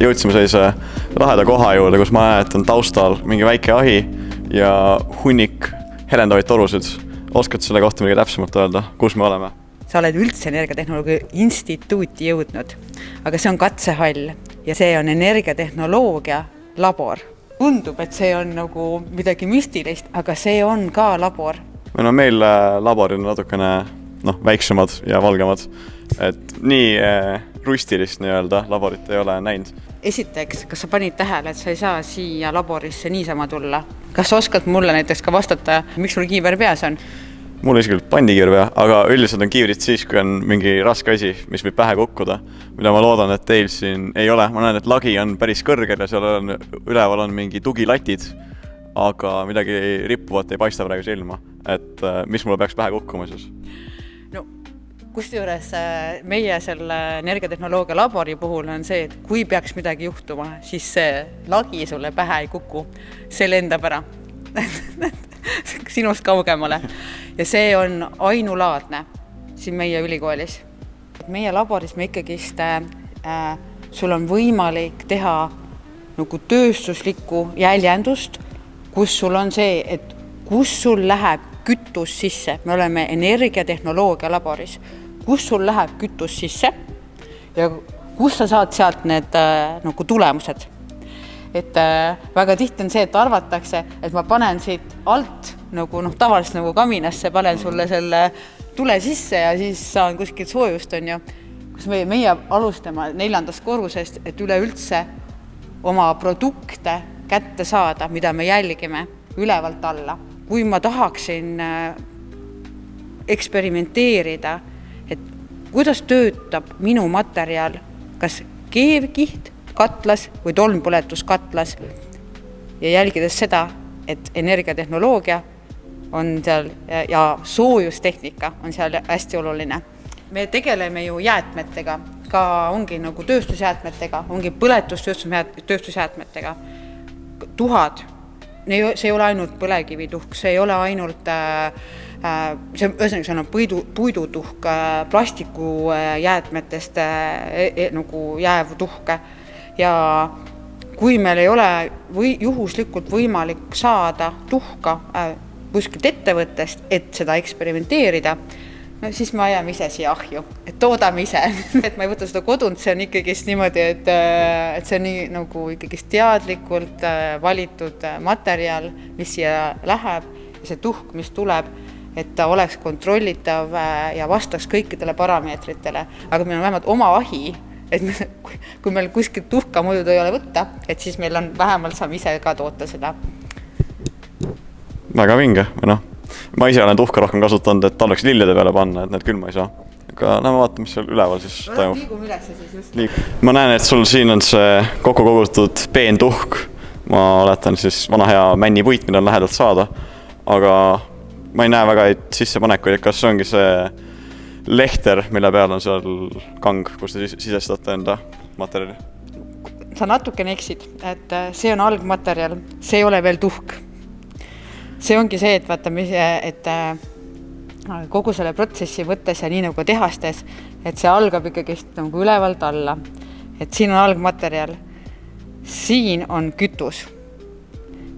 jõudsime sellise laheda koha juurde, kus ma näen, et on taustal mingi väike ahi ja hunnik helendavaid torusid. Oskad selle kohta midagi täpsemalt öelda, kus me oleme? Sa oled üldse Energiatehnoloogia Instituuti jõudnud, aga see on katsehall ja see on energiatehnoloogia labor. Tundub, et see on nagu midagi müstilist, aga see on ka labor. Meil laborid on natukene väiksemad ja valgemad, et nii rustilist nii-öelda laborit ei ole näinud. Esiteks, kas sa panid tähele, et sa ei saa siia laborisse niisama tulla? Kas sa oskad mulle näiteks ka vastata, miks sul kiiver peas on? Mul isegi pandi kiiver, aga üldiselt on kiivrid siis, kui on mingi raske asi, mis võib pähe kukkuda, mida ma loodan, et teil siin ei ole. Ma näen, et lagi on päris kõrgel ja seal on, üleval on mingi tugilatid, aga midagi rippuvat ei paista praegu silma. Et mis mulle peaks pähe kukkuma siis? No, kusjuures meie selle energiatehnoloogia labori puhul on see, et kui peaks midagi juhtuma, siis see lagi sulle pähe ei kuku. See lendab ära. Sinust kaugemale. Ja see on ainulaadne siin meie ülikoolis. Meie laboris me ikkagist sul on võimalik teha nagu tööstuslikku jäljendust, kus sul on see, et kus sul läheb kütus sisse. Me oleme energiatehnoloogia laboris. Kus sul läheb kütus sisse ja kus sa saad sealt need nagu tulemused. Et väga tihti on see, et arvatakse, et ma panen siit alt nagu tavaliselt nagu kaminasse, panen sulle selle tule sisse ja siis saan kuskilt soojust on ju. Kus meie alustame 4. korrusest, et üleüldse oma produkte kätte saada, mida me jälgime ülevalt alla. Kui ma tahaksin eksperimenteerida, et kuidas töötab minu materjal, kas keevkiht, katlas või tolmpõletuskatlas ja jälgides seda, et energiatehnoloogia on seal ja soojustehnika on seal hästi oluline. Me tegeleme ju jäätmetega, ka ongi nagu tööstusjäätmetega, ongi põletustööstusjäätmetega. Tuhad, see ei ole ainult põlevkivituhk, see ei ole ainult see on puidutuhk, plastikujäätmetest nagu jääv tuhke. Ja kui meil ei ole juhuslikult võimalik saada tuhka kuskilt ettevõttest, et seda eksperimenteerida, siis me ajame ise siia ahju, et toodame ise. Et ma ei võta seda kodunt, see on ikkagist niimoodi, et see on nii nagu ikkagist teadlikult valitud materjal, mis siia läheb ja see tuhk, mis tuleb, et ta oleks kontrollitav ja vastaks kõikidele parameetritele. Aga meil on vähemalt oma ahi, et kui meil kuskilt tuhka muidu ei ole võtta, et siis meil on vähemalt saame ise ka toota seda. Väga vinge. Ma ise olen tuhka rohkem kasutanud, et talveks lillede peale panna, et need külma ei saa. Aga näeme vaata, mis seal üleval siis toimub. Liigum ülesse siis just. Ma näen, et sul siin on see kokku kogutud peen tuhk. Ma oletan siis vana hea männipuit, mida on lähedalt saada. Aga ma ei näe väga sissepanekuid, et kas ongi see lehter, mille peal on seal kang, kus te sisestate enda materjali? Sa natukene eksid, et see on algmaterjal, see ei ole veel tuhk. See ongi see, et vaata, et kogu selle protsessi mõttes ja nii nagu tehastes, et see algab ikkagist nagu ülevalt alla. Et siin on algmaterjal, siin on kütus.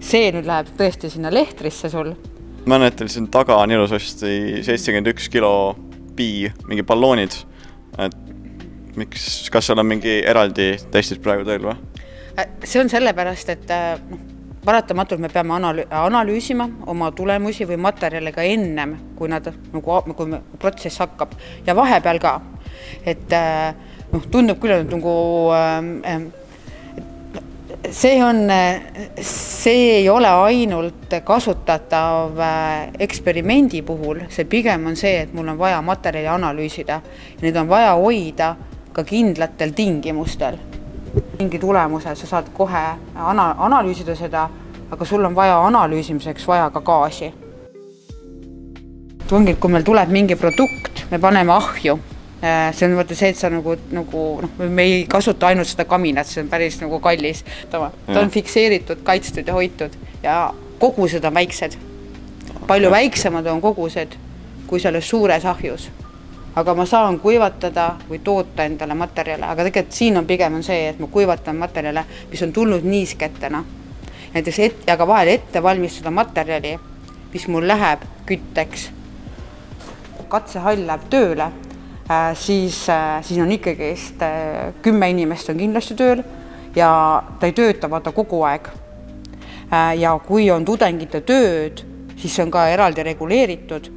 See nüüd läheb tõesti sinna lehtrisse sul. Ma näen, et teil siin taga on ilusasti 71 kilo mingi balloonid, et kas seal on mingi eraldi testid praegu teil või? See on sellepärast, et paratamatult me peame analüüsima oma tulemusi või materjale ka ennem, kui protsess hakkab ja vahepeal ka. Et tundub küll, et nagu see ei ole ainult kasutatav eksperimendi puhul, see pigem on see, et mul on vaja materjali analüüsida ja need on vaja hoida ka kindlatel tingimustel. Mingi tulemuse, sa saad kohe analüüsida seda, aga sul on vaja analüüsimiseks vaja ka gaasi. Kui meil tuleb mingi produkt, me paneme ahju. See on see, et sa me ei kasuta ainult seda kaminat, see on päris nagu kallis. Ta on fikseeritud, kaitstud ja hoitud ja kogused on väiksed. Palju väiksemad on kogused kui selles suures ahjus. aga ma saan kuivatada või toota endale materjale, aga tegelikult siin on pigem on see, et ma kuivatan materjale, mis on tulnud niisketena. Näiteks aga vahel ette valmistada materjali, mis mul läheb kütteks. Katsehall läheb tööle, siis on ikkagi 10 inimest on kindlasti tööl ja ta ei tööta vaata kogu aeg. Ja kui on tudengite tööd, siis see on ka eraldi reguleeritud,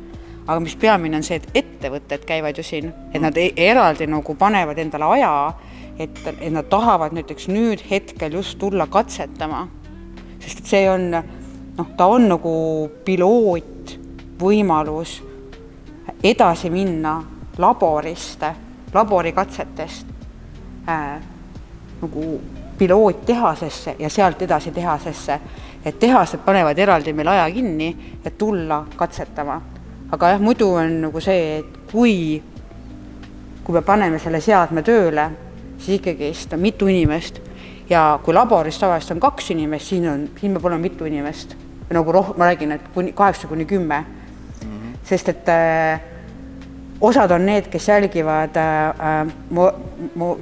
aga mis peamine on see, et ettevõtted käivad ju siin, et nad eraldi nagu panevad endale aja, et nad tahavad näiteks nüüd hetkel just tulla katsetama, sest et see on, ta on nagu piloot võimalus edasi minna laborikatsetest nagu piloottehasesse ja sealt edasi tehasesse, et tehased panevad eraldi meil aja kinni, et tulla katsetama. Aga jah, muidu on nagu see, et kui me paneme selle seadme tööle, siis ikkagi mitu inimest ja kui laboris tavaliselt on 2 inimest, siin peab olema mitu inimest. Nagu ma räägin, et 8–10. Sest et osad on need, kes jälgivad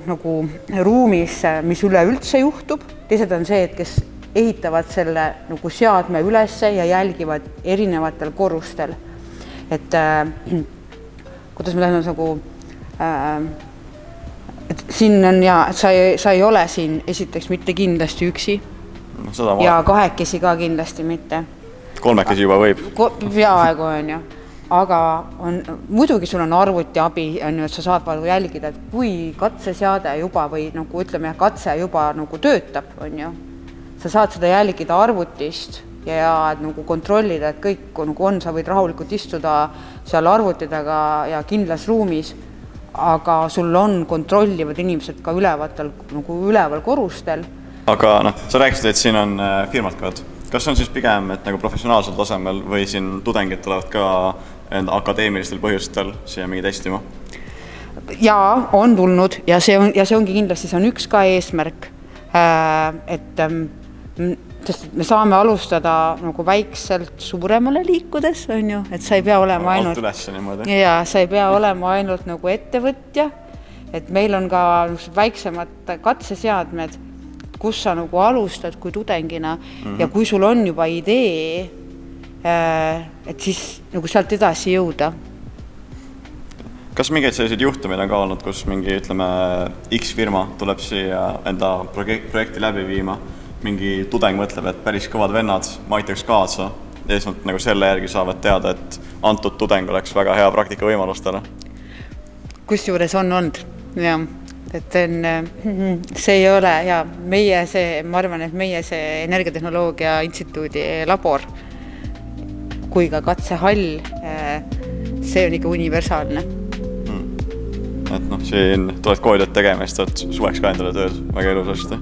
nagu ruumis, mis üleüldse juhtub. Teised on see, et kes ehitavad selle nagu seadme ülesse ja jälgivad erinevatel korrustel. Et kuidas ma tahan nagu et siin on ja sa ei ole siin esiteks mitte kindlasti üksi ja 2 ka kindlasti mitte. 3 juba võib. Peaaegu on ju. Aga muidugi sul on arvuti abi, et sa saad jälgida, et kui katseseade juba või nagu ütleme, katse juba nagu töötab, on ju. Sa saad seda jälgida arvutist ja nagu kontrollida, et kõik nagu on, sa võid rahulikult istuda seal arvutidega ja kindlas ruumis, aga sul on kontrollivad inimesed ka üleval korrustel. Aga sa rääkisid, et siin on firmad ka. Kas on siis pigem et nagu professionaalsel tasemel või siin tudengid tulevad ka akadeemilistel põhjustel siia mingi testima? Jaa, on tulnud ja see ongi kindlasti, see on üks ka eesmärk, et me saame alustada nagu väikselt suuremale liikudes, on ju, et sa ei pea olema ainult sa ei pea olema ainult nagu ettevõtja, et meil on ka väiksemad katseseadmed, kus sa nagu alustad kui tudengina ja kui sul on juba idee, et siis nagu sealt edasi jõuda. Kas mingeid selliseid juhtumeid on ka olnud, kus mingi, ütleme, X firma tuleb siia enda projekti läbi viima, mingi tudeng mõtleb, et päris kõvad vennad, ma aitaks kaasa ja siis nad nagu selle järgi saavad teada, et antud tudeng oleks väga hea praktika võimalustele? Kusjuures on olnud, jah. Et see ei ole ja ma arvan, et meie see Energiatehnoloogia Instituudi labor kui ka katsehall, see on ikka universaalne. Et siin tuled koolitööd tegema ja siis tuled suveks ka endale tööd väga ilusasti.